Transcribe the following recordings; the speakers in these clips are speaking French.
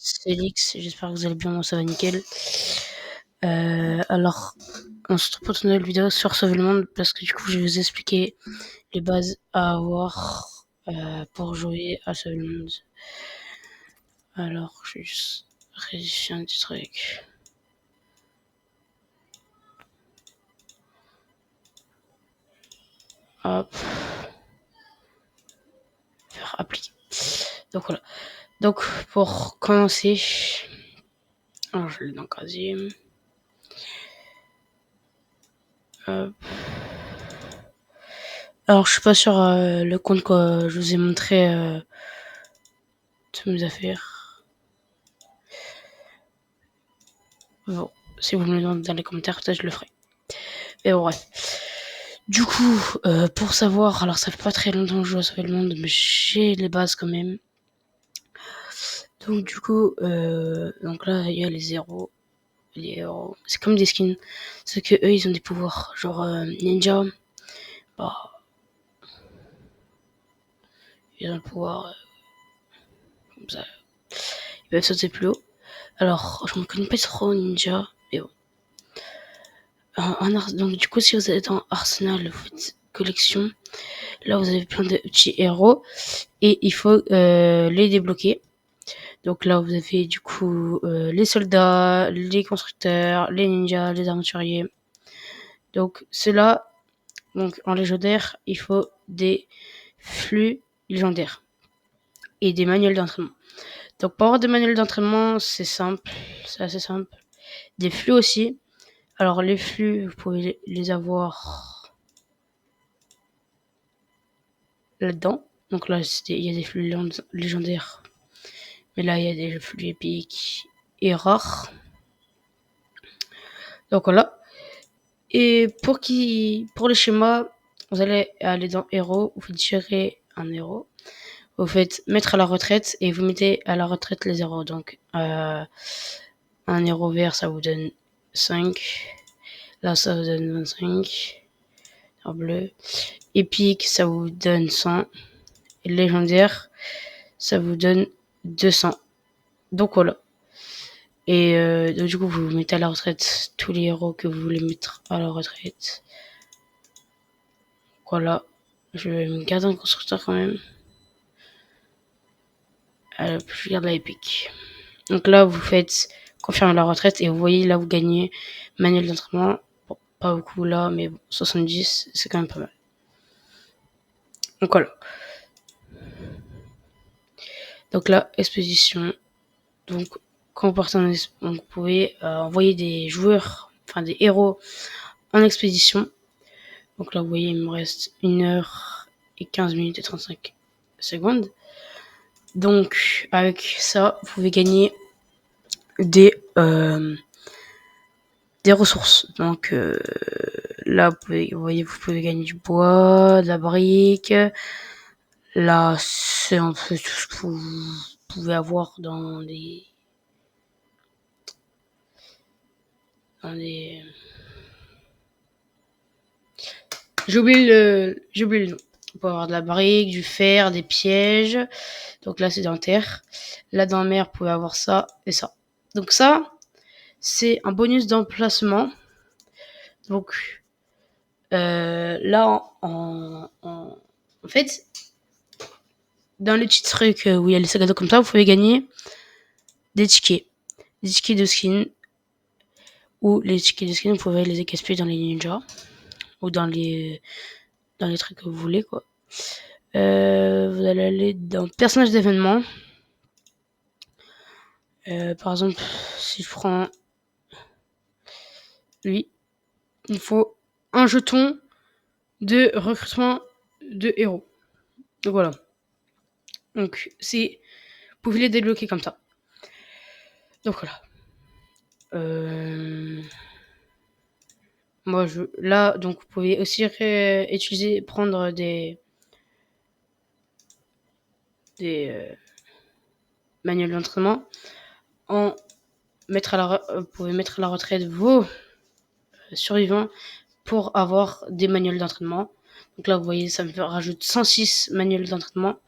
c'est Lix, j'espère que vous allez bien, moi ça va nickel. Alors, on se retrouve pour une nouvelle vidéo sur Sauver le Monde, parce que du coup je vais vous expliquer les bases à avoir pour jouer à Sauver le Monde. Alors, je vais juste rédiger un petit truc. Hop. Faire appliquer. Donc voilà. Donc pour commencer, alors je l'ai dans le casier. Hop. Alors je suis pas sur le compte que je vous ai montré toutes mes affaires. Bon, si vous me le demandez dans les commentaires, peut-être je le ferai. Mais bon, bref. Du coup, pour savoir, alors ça fait pas très longtemps que je joue à Sauver le Monde, mais j'ai les bases quand même. Donc du coup, donc là il y a les zéros, les héros. C'est comme des skins, sauf que eux ils ont des pouvoirs, genre ninja. Bah, ils ont le pouvoir comme ça. Ils peuvent sauter plus haut. Alors, je ne connais pas trop ninja, mais bon. Donc du coup, si vous êtes dans Arsenal, vous faites collection. Là, vous avez plein de petits héros et il faut les débloquer. Donc là, vous avez du coup les soldats, les constructeurs, les ninjas, les aventuriers. Donc ceux-là, donc en légendaire, il faut des flux légendaires et des manuels d'entraînement. Donc pour avoir des manuels d'entraînement, c'est simple, c'est assez simple. Des flux aussi. Alors les flux, vous pouvez les avoir là-dedans. Donc là, il y a des flux légendaires. Mais là, il y a des flux épiques et rares. Donc voilà. Et pour les schémas, vous allez aller dans héros, vous faites gérer un héros. Vous faites mettre à la retraite et vous mettez à la retraite les héros. Donc un héros vert, ça vous donne 5. Là, ça vous donne 25. En bleu. Épique, ça vous donne 100. Et légendaire, ça vous donne 200. Donc voilà. Et donc, du coup, vous mettez à la retraite tous les héros que vous voulez mettre à la retraite. Voilà. Je vais me garder un constructeur quand même. Je garde la épique. Donc là, vous faites confirmer la retraite et vous voyez, là, vous gagnez manuel d'entraînement. Bon, pas beaucoup là, mais bon, 70, c'est quand même pas mal. Donc voilà. Donc là, expédition. Donc, quand vous partez vous pouvez envoyer des joueurs, enfin des héros en expédition. Donc là, vous voyez, il me reste 1 heure et 15 minutes et 35 secondes. Donc, avec ça, vous pouvez gagner des ressources. Donc là, vous voyez, vous pouvez gagner du bois, de la brique. Là, c'est un peu tout ce que vous pouvez avoir dans les j'ai oublié le nom. On peut avoir de la brique, du fer, des pièges. Donc là, c'est dans terre. Là, dans la mer, vous pouvez avoir ça et ça. Donc ça, c'est un bonus d'emplacement. Donc là, en fait, dans les petits trucs où il y a les sacs à dos comme ça, vous pouvez gagner des tickets. Des tickets de skin. Ou les tickets de skin, vous pouvez les gaspiller dans les ninjas. Ou dans les trucs que vous voulez, quoi. Vous allez aller dans personnages d'événements. Par exemple, si je prends lui, il faut un jeton de recrutement de héros. Donc voilà. Donc vous pouvez les débloquer comme ça. Donc voilà. Moi là, donc vous pouvez aussi prendre des manuels d'entraînement, vous pouvez mettre à la retraite vos survivants pour avoir des manuels d'entraînement. Donc là, vous voyez, ça me rajoute 106 manuels d'entraînement.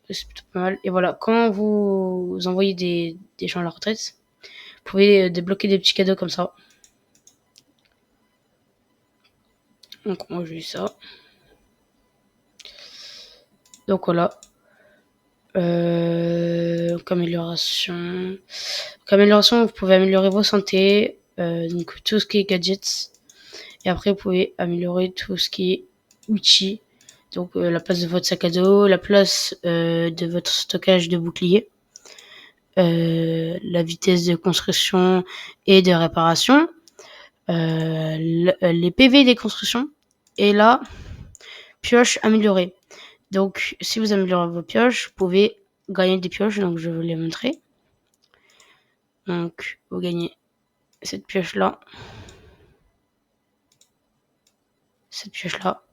C'est plutôt pas mal. Et voilà, quand vous envoyez des gens à la retraite, vous pouvez débloquer des petits cadeaux comme ça. Donc moi j'ai eu ça. Donc voilà. Amélioration. Donc, amélioration, vous pouvez améliorer vos santé, donc tout ce qui est gadgets. Et après, vous pouvez améliorer tout ce qui est outils. Donc la place de votre sac à dos, la place de votre stockage de boucliers, la vitesse de construction et de réparation, les PV des constructions, et la pioche améliorée. Donc si vous améliorez vos pioches, vous pouvez gagner des pioches, donc je vais vous les montrer. Donc vous gagnez cette pioche là, cette pioche là,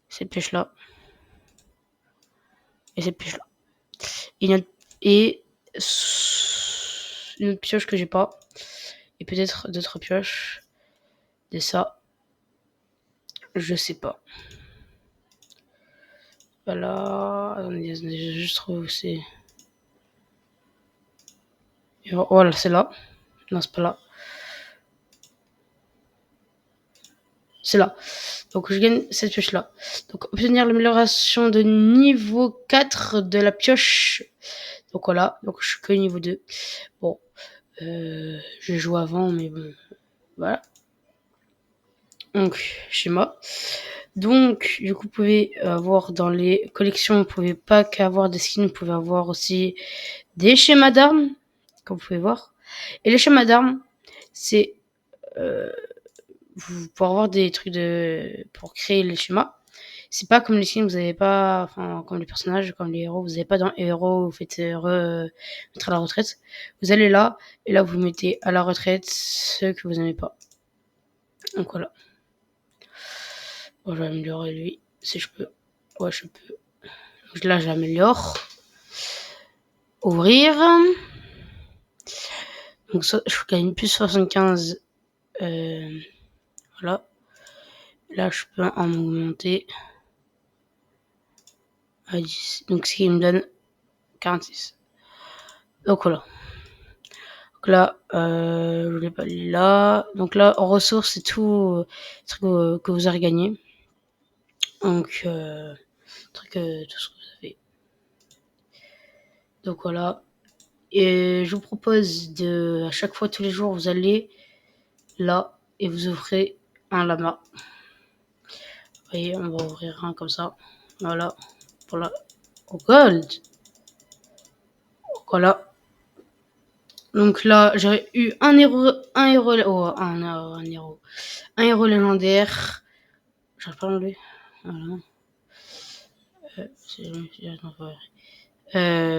cette pioche là et cette pioche là. Et une autre pioche que j'ai pas, et peut-être d'autres pioches de ça, je sais pas. Voilà, attendez, je juste trouve où c'est. Voilà, c'est là. Non, c'est pas là. C'est là. Donc je gagne cette pioche là. Donc obtenir l'amélioration de niveau 4 de la pioche. Donc voilà, donc je suis que niveau 2. Bon, j'ai joué avant, mais bon, voilà. Donc schéma. Donc du coup vous pouvez avoir dans les collections, vous pouvez pas qu'avoir des skins, vous pouvez avoir aussi des schémas d'armes, comme vous pouvez voir. Et les schémas d'armes, c'est vous pouvez avoir des trucs pour créer les schémas. C'est pas comme les skins, vous avez pas, enfin, comme les personnages, comme les héros, vous avez pas dans héros, vous faites mettre à la retraite. Vous allez là, et là, vous mettez à la retraite ceux que vous n'aimez pas. Donc voilà. Bon, je vais améliorer lui, si je peux. Ouais, je peux. Donc là, j'améliore. Ouvrir. Donc ça, je gagne plus 75. Voilà. Là, je peux en augmenter à 10. Donc, ce qui me donne 46. Donc voilà. Donc là, je l'ai pas là. Donc là, en ressources, c'est tout truc que vous avez gagné. Donc, tout ce que vous avez. Donc voilà. Et je vous propose de, à chaque fois, tous les jours, vous allez là et vous ouvrez un lama. Vous voyez, on va ouvrir un comme ça. Voilà. Voilà. Au gold. Voilà. Donc là, j'aurais eu un héros légendaire. J'arrive pas à l'enlever. Voilà.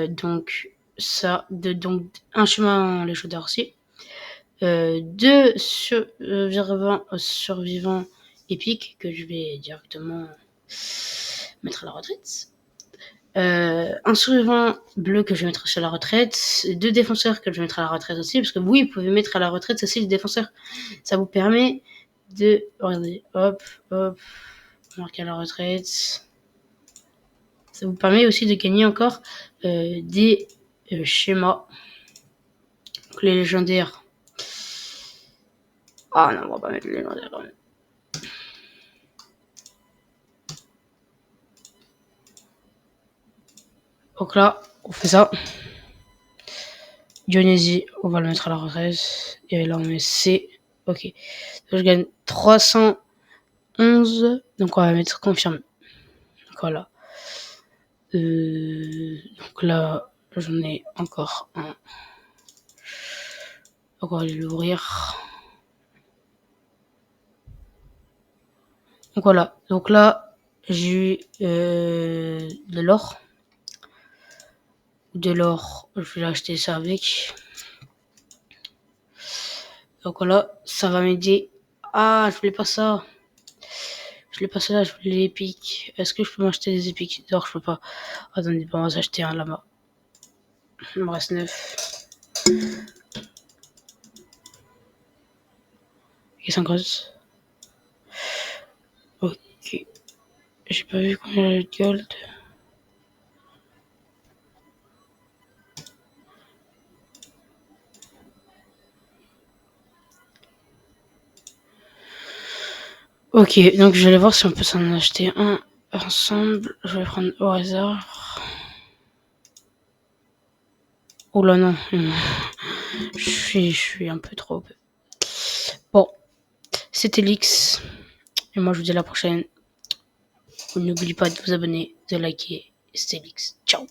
Donc ça, donc un chemin légendaire aussi. Deux survivants épiques que je vais directement mettre à la retraite. Un survivant bleu que je vais mettre sur la retraite, deux défenseurs que je vais mettre à la retraite aussi, parce que oui, vous pouvez mettre à la retraite aussi les défenseurs. Ça vous permet de, regardez, hop, marquer à la retraite. Ça vous permet aussi de gagner encore des schémas. Donc les légendaires. Ah non, on va pas mettre les légendaires quand même. Donc là, on fait ça. Dionysie, on va le mettre à la retraite. Et là, on met C. Ok. Donc, je gagne 311. Donc, on va mettre confirmé. Donc, voilà. Donc là, j'en ai encore un. Donc, on va aller l'ouvrir. Donc, voilà. Donc là, j'ai eu de l'or. De l'or, je vais acheter ça avec. Donc voilà, ça va m'aider. Ah, je voulais pas ça. Je voulais pas ça, je voulais l'épique. Est-ce que je peux m'acheter des épiques d'or? Je peux pas. Attendez, on va s'acheter un lama. Il me reste 9. Et 50. Ok. J'ai pas vu combien j'avais de gold. Ok, donc je vais aller voir si on peut s'en acheter un ensemble. Je vais prendre au hasard. Oh là non, je suis un peu trop. Bon, c'était Lix. Et moi je vous dis à la prochaine. N'oubliez pas de vous abonner, de liker. C'était Lix. Ciao.